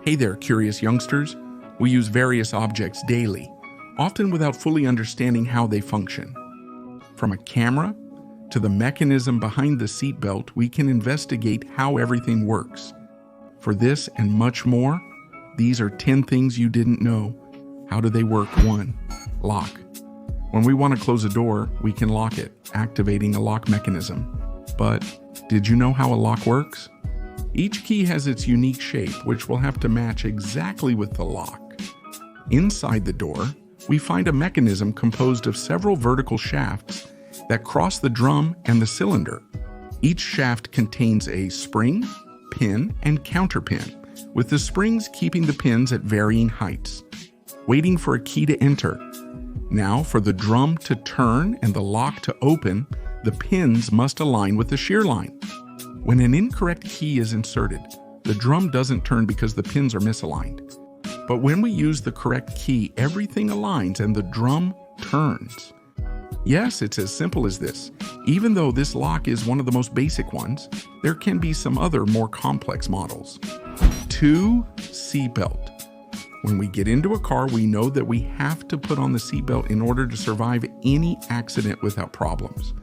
Hey there, curious youngsters. We use various objects daily, often without fully understanding how they function. From a camera to the mechanism behind the seatbelt, we can investigate how everything works. For this and much more, these are 10 things you didn't know. How do they work? 1. Lock. When we want to close a door, we can lock it, activating a lock mechanism. But did you know how a lock works? Each key has its unique shape, which will have to match exactly with the lock. Inside the door, we find a mechanism composed of several vertical shafts that cross the drum and the cylinder. Each shaft contains a spring, pin, and counterpin, with the springs keeping the pins at varying heights, waiting for a key to enter. Now, for the drum to turn and the lock to open, the pins must align with the shear line. When an incorrect key is inserted, the drum doesn't turn because the pins are misaligned. But when we use the correct key, everything aligns and the drum turns. Yes, it's as simple as this. Even though this lock is one of the most basic ones, there can be some other more complex models. 2. Seatbelt. When we get into a car, we know that we have to put on the seatbelt in order to survive any accident without problems.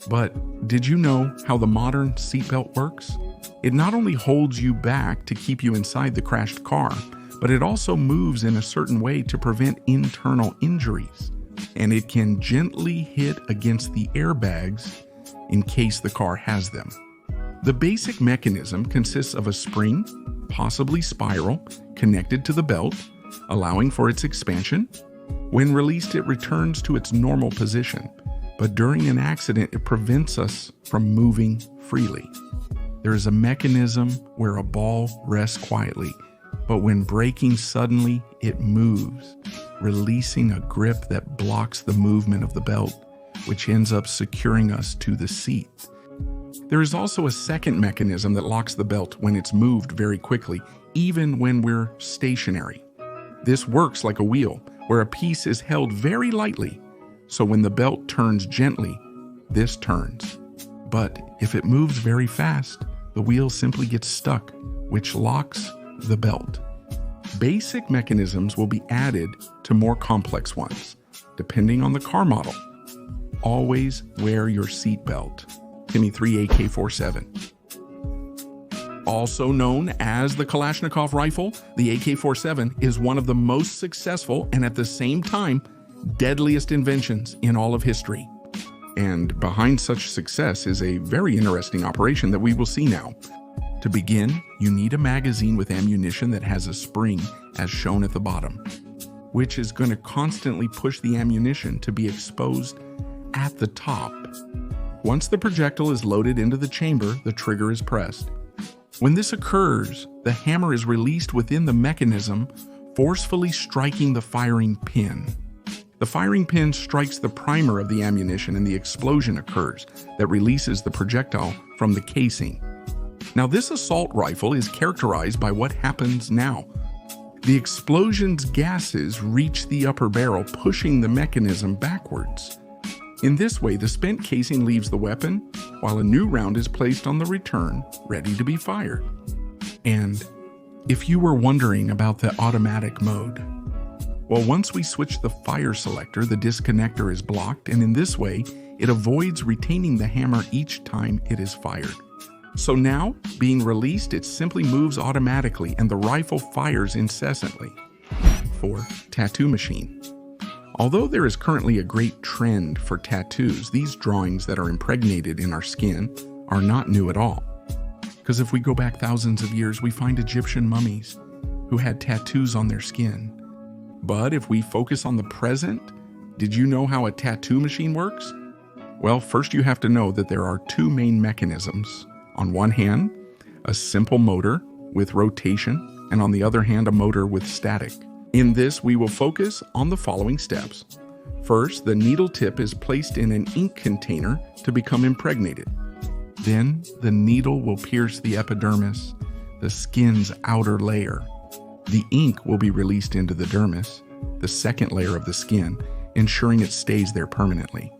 But did you know how the modern seatbelt works? It not only holds you back to keep you inside the crashed car, but it also moves in a certain way to prevent internal injuries. And it can gently hit against the airbags in case the car has them. The basic mechanism consists of a spring, possibly spiral, connected to the belt, allowing for its expansion. When released, it returns to its normal position, but during an accident, it prevents us from moving freely. There is a mechanism where a ball rests quietly, but when braking suddenly, it moves, releasing a grip that blocks the movement of the belt, which ends up securing us to the seat. There is also a second mechanism that locks the belt when it's moved very quickly, even when we're stationary. This works like a wheel, where a piece is held very lightly, so when the belt turns gently, this turns. But if it moves very fast, the wheel simply gets stuck, which locks the belt. Basic mechanisms will be added to more complex ones, depending on the car model. Always wear your seatbelt. Timmy 3 AK-47. Also known as the Kalashnikov rifle, the AK-47 is one of the most successful and at the same time deadliest inventions in all of history. And behind such success is a very interesting operation that we will see now. To begin, you need a magazine with ammunition that has a spring as shown at the bottom, which is going to constantly push the ammunition to be exposed at the top. Once the projectile is loaded into the chamber, the trigger is pressed. When this occurs, the hammer is released within the mechanism, forcefully striking the firing pin. The firing pin strikes the primer of the ammunition and the explosion occurs that releases the projectile from the casing. Now, this assault rifle is characterized by what happens now. The explosion's gases reach the upper barrel, pushing the mechanism backwards. In this way, the spent casing leaves the weapon, while a new round is placed on the return, ready to be fired. And if you were wondering about the automatic mode, well, once we switch the fire selector, the disconnector is blocked, and in this way, it avoids retaining the hammer each time it is fired. So now, being released, it simply moves automatically and the rifle fires incessantly. 4. Tattoo machine. Although there is currently a great trend for tattoos, these drawings that are impregnated in our skin are not new at all. Because if we go back thousands of years, we find Egyptian mummies who had tattoos on their skin. But if we focus on the present, did you know how a tattoo machine works? Well, first you have to know that there are two main mechanisms. On one hand, a simple motor with rotation, and on the other hand, a motor with static. In this, we will focus on the following steps. First, the needle tip is placed in an ink container to become impregnated. Then, the needle will pierce the epidermis, the skin's outer layer. The ink will be released into the dermis, the second layer of the skin, ensuring it stays there permanently.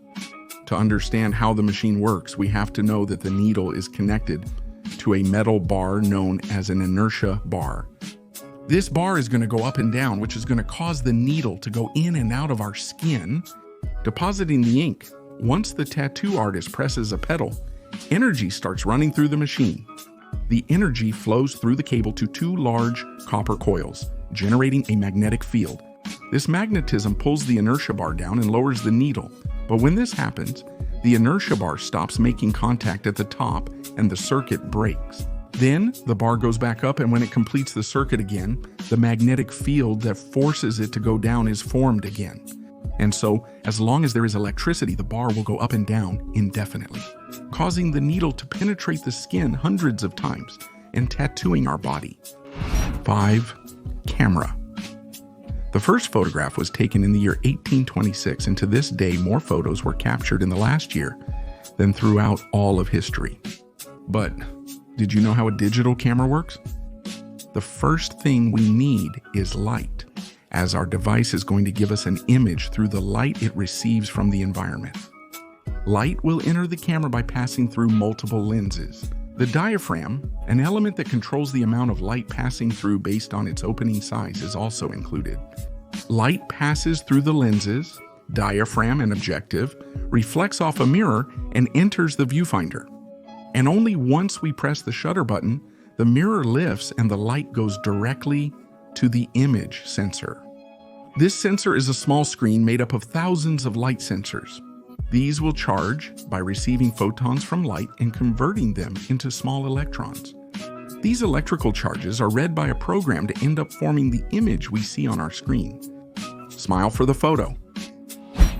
To understand how the machine works, we have to know that the needle is connected to a metal bar known as an inertia bar. This bar is going to go up and down, which is going to cause the needle to go in and out of our skin, depositing the ink. Once the tattoo artist presses a pedal, energy starts running through the machine. The energy flows through the cable to two large copper coils, generating a magnetic field. This magnetism pulls the inertia bar down and lowers the needle. But when this happens, the inertia bar stops making contact at the top and the circuit breaks. Then the bar goes back up, and when it completes the circuit again, the magnetic field that forces it to go down is formed again. And so, as long as there is electricity, the bar will go up and down indefinitely, causing the needle to penetrate the skin hundreds of times and tattooing our body. 5. Camera. The first photograph was taken in the year 1826, and to this day, more photos were captured in the last year than throughout all of history. But did you know how a digital camera works? The first thing we need is light, as our device is going to give us an image through the light it receives from the environment. Light will enter the camera by passing through multiple lenses. The diaphragm, an element that controls the amount of light passing through based on its opening size, is also included. Light passes through the lenses, diaphragm, and objective, reflects off a mirror, and enters the viewfinder. And only once we press the shutter button, the mirror lifts and the light goes directly to the image sensor. This sensor is a small screen made up of thousands of light sensors. These will charge by receiving photons from light and converting them into small electrons. These electrical charges are read by a program to end up forming the image we see on our screen. Smile for the photo.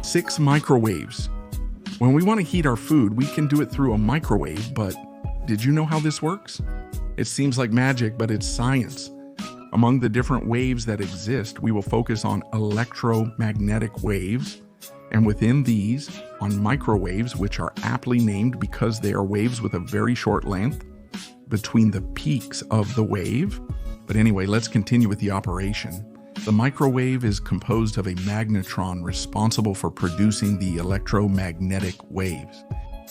6 microwaves. When we want to heat our food, we can do it through a microwave, but did you know how this works? It seems like magic, but it's science. Among the different waves that exist, we will focus on electromagnetic waves, and within these, on microwaves, which are aptly named because they are waves with a very short length between the peaks of the wave. But anyway, let's continue with the operation. The microwave is composed of a magnetron responsible for producing the electromagnetic waves.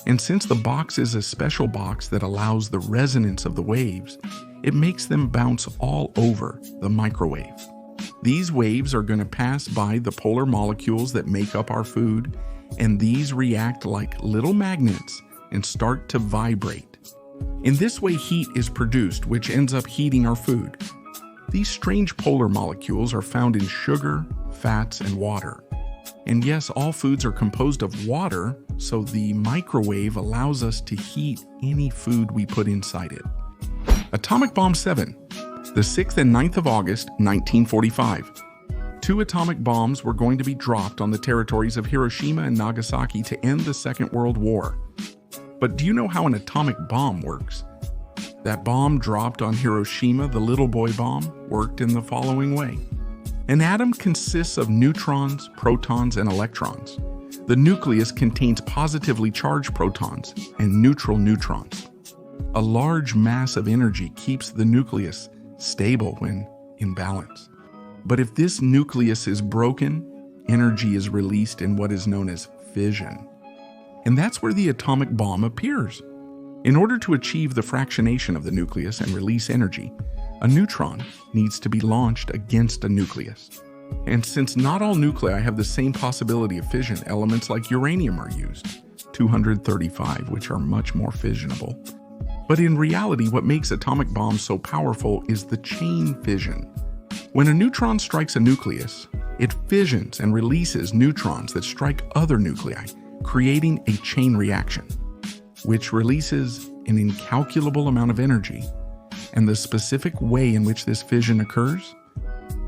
And since the box is a special box that allows the resonance of the waves, it makes them bounce all over the microwave. These waves are going to pass by the polar molecules that make up our food, and these react like little magnets and start to vibrate. In this way, heat is produced, which ends up heating our food. These strange polar molecules are found in sugar, fats, and water. And yes, all foods are composed of water, so the microwave allows us to heat any food we put inside it. Atomic Bomb 7, the 6th and 9th of August, 1945. 2 atomic bombs were going to be dropped on the territories of Hiroshima and Nagasaki to end the Second World War. But do you know how an atomic bomb works? That bomb dropped on Hiroshima, the little boy bomb, worked in the following way. An atom consists of neutrons, protons, and electrons. The nucleus contains positively charged protons and neutral neutrons. A large mass of energy keeps the nucleus stable when in balance. But if this nucleus is broken, energy is released in what is known as fission. And that's where the atomic bomb appears. In order to achieve the fractionation of the nucleus and release energy, a neutron needs to be launched against a nucleus. And since not all nuclei have the same possibility of fission, elements like uranium are used, 235, which are much more fissionable. But in reality, what makes atomic bombs so powerful is the chain fission. When a neutron strikes a nucleus, it fissions and releases neutrons that strike other nuclei, creating a chain reaction, which releases an incalculable amount of energy. And the specific way in which this fission occurs?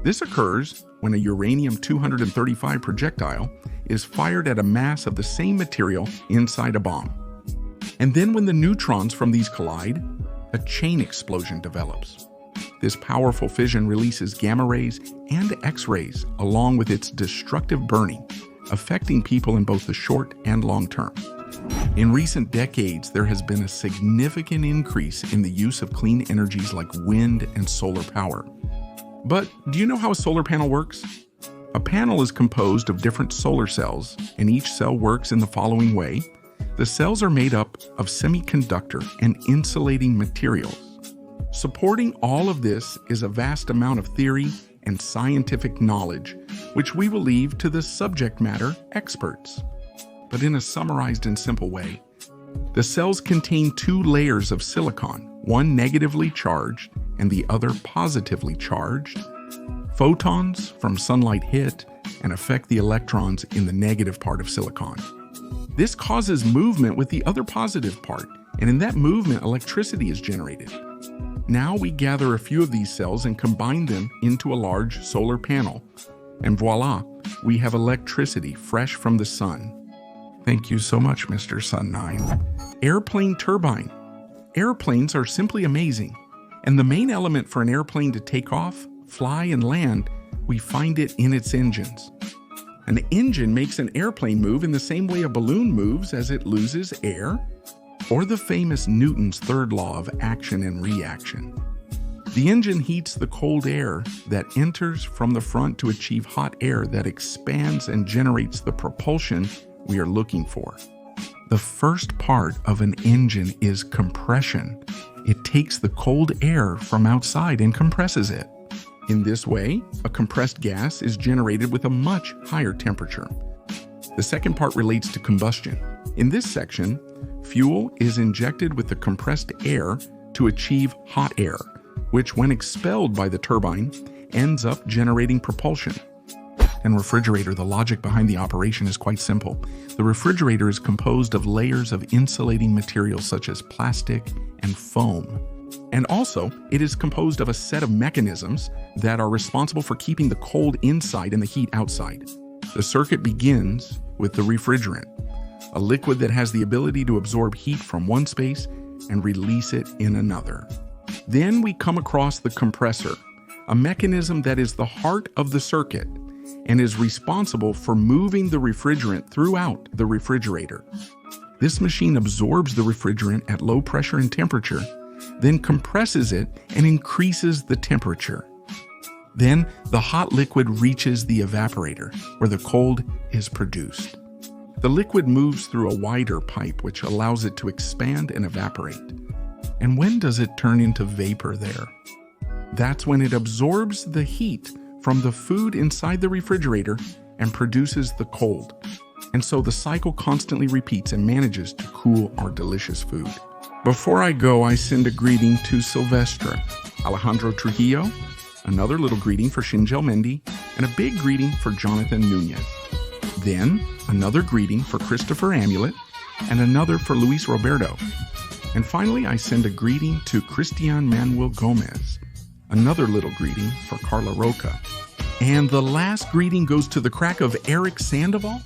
This occurs when a uranium-235 projectile is fired at a mass of the same material inside a bomb. And then when the neutrons from these collide, a chain explosion develops. This powerful fission releases gamma rays and X-rays along with its destructive burning, affecting people in both the short and long term. In recent decades, there has been a significant increase in the use of clean energies like wind and solar power. But do you know how a solar panel works? A panel is composed of different solar cells, and each cell works in the following way. The cells are made up of semiconductor and insulating materials. Supporting all of this is a vast amount of theory and scientific knowledge, which we will leave to the subject matter experts. But in a summarized and simple way, the cells contain two layers of silicon, one negatively charged and the other positively charged. Photons from sunlight hit and affect the electrons in the negative part of silicon. This causes movement with the other positive part, and in that movement, electricity is generated. Now we gather a few of these cells and combine them into a large solar panel, and voila, we have electricity fresh from the sun. Thank you so much, Mr. Sun 9. Airplane turbine. Airplanes are simply amazing, and the main element for an airplane to take off, fly, and land, we find it in its engines. An engine makes an airplane move in the same way a balloon moves as it loses air, or the famous Newton's third law of action and reaction. The engine heats the cold air that enters from the front to achieve hot air that expands and generates the propulsion we are looking for. The first part of an engine is compression. It takes the cold air from outside and compresses it. In this way, a compressed gas is generated with a much higher temperature. The second part relates to combustion. In this section, fuel is injected with the compressed air to achieve hot air, which when expelled by the turbine, ends up generating propulsion. And refrigerator, the logic behind the operation is quite simple. The refrigerator is composed of layers of insulating materials such as plastic and foam. And also, it is composed of a set of mechanisms that are responsible for keeping the cold inside and the heat outside. The circuit begins with the refrigerant, a liquid that has the ability to absorb heat from one space and release it in another. Then we come across the compressor, a mechanism that is the heart of the circuit and is responsible for moving the refrigerant throughout the refrigerator. This machine absorbs the refrigerant at low pressure and temperature, then compresses it and increases the temperature. Then the hot liquid reaches the evaporator, where the cold is produced. The liquid moves through a wider pipe, which allows it to expand and evaporate. And when does it turn into vapor there? That's when it absorbs the heat from the food inside the refrigerator and produces the cold. And so the cycle constantly repeats and manages to cool our delicious food. Before I go, I send a greeting to Silvestre, Alejandro Trujillo, another little greeting for Shinjel Mendy, and a big greeting for Jonathan Nunez. Then, another greeting for Christopher Amulet, and another for Luis Roberto. And finally, I send a greeting to Cristian Manuel Gomez, another little greeting for Carla Roca. And the last greeting goes to the crack of Eric Sandoval,